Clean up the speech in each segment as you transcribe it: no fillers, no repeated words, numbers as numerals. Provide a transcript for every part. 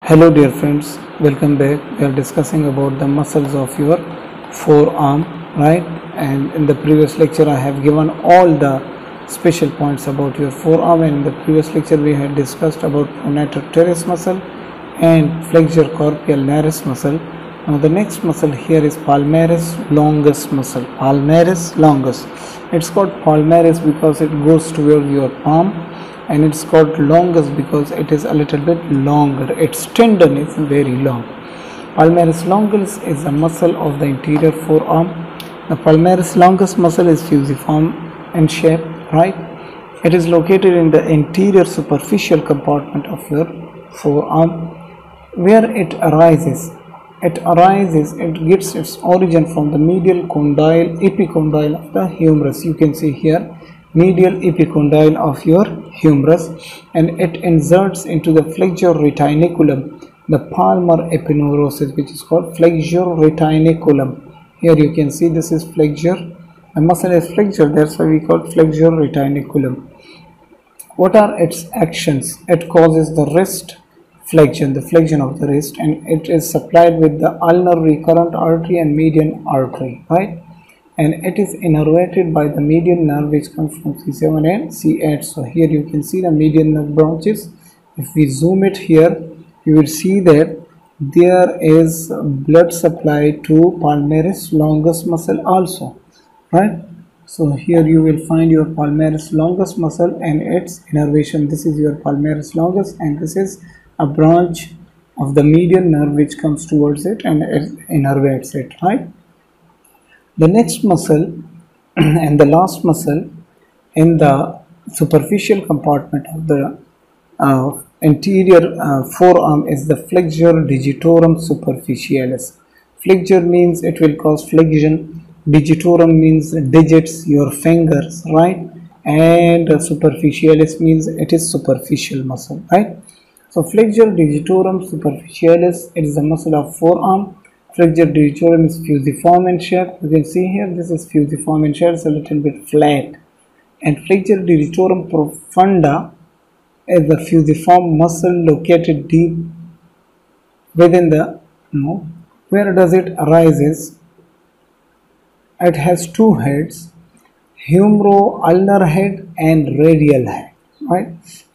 Hello dear friends, welcome back. We are discussing about the muscles of your forearm, right? And in the previous lecture I have given all the special points about your forearm, and in the previous lecture we had discussed about pronator teres muscle and flexure corpus muscle. Now the next muscle here is palmaris longus muscle. Palmaris longus. It's called palmaris because it goes toward your palm, and it's called longus because it is a little bit longer. Its tendon is very long. Palmaris longus is a muscle of the interior forearm. The palmaris longus muscle is fusiform in shape, right? It is located in the anterior superficial compartment of your forearm. Where it arises, it gets its origin from the medial condyle epicondyle of the humerus. You can see here medial epicondyle of your humerus, and it inserts into the flexure retiniculum, the palmar epineurosis, which is called flexure retiniculum. Here you can see this is flexure. The muscle is flexure, that's why we call it flexure retiniculum. What are its actions? It causes the wrist flexion, the flexion of the wrist, and it is supplied with the ulnar recurrent artery and median artery, right? And it is innervated by the median nerve which comes from C7 and C8. So here you can see the median nerve branches. If we zoom it here, you will see that there is blood supply to palmaris longus muscle also, right? So here you will find your palmaris longus muscle and its innervation. This is your palmaris longus, and this is a branch of the median nerve which comes towards it and it innervates it, right? The next muscle and the last muscle in the superficial compartment of the anterior forearm is the flexure digitorum superficialis. Flexure means it will cause flexion, digitorum means digits, your fingers, right? And superficialis means it is superficial muscle, right? So flexure digitorum superficialis, it is the muscle of forearm. Flexure digitorum is fusiform in shape. You can see here this is fusiform in shape, it's a little bit flat. And flexure digitorum profunda is the fusiform muscle located deep within the, where does it arises? It has two heads, humero-ulnar head and radial head, right?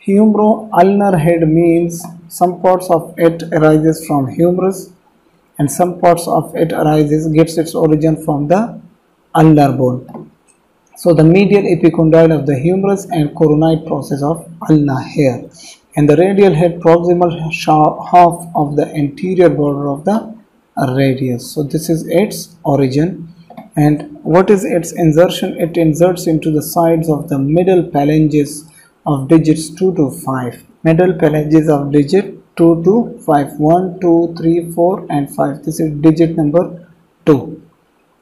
Humero-ulnar head means some parts of it arises from humerus, and some parts of it gets its origin from the ulnar bone. So the medial epicondyle of the humerus and coronite process of ulna here, and the radial head proximal half of the anterior border of the radius. So this is its origin. And what is its insertion? It inserts into the sides of the middle phalanges of digits 2 to 5. Middle phalanges of digit 2 to 5, 1, 2, 3, 4 and 5. This is digit number 2,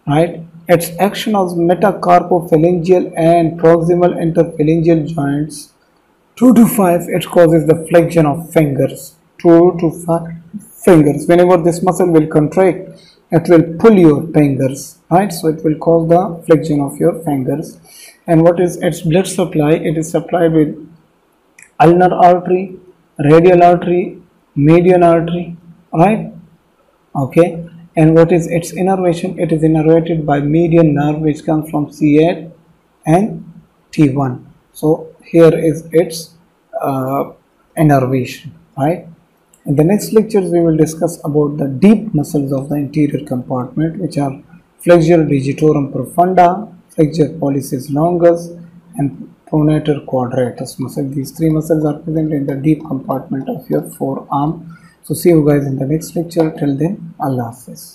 right? Its action of metacarpophalangeal and proximal interphalangeal joints 2 to 5, it causes the flexion of fingers, 2 to 5 fingers. Whenever this muscle will contract, it will pull your fingers, right? So it will cause the flexion of your fingers. And what is its blood supply? It is supplied with ulnar artery, radial artery, median artery, right? Okay. And what is its innervation? It is innervated by median nerve which comes from C8 and T1. So here is its innervation, right? In the next lectures we will discuss about the deep muscles of the interior compartment, which are flexure digitorum profunda, flexure pollicis longus and pronator quadratus muscle. These three muscles are present in the deep compartment of your forearm. So see you guys in the next lecture. Till then, Allah Hafiz.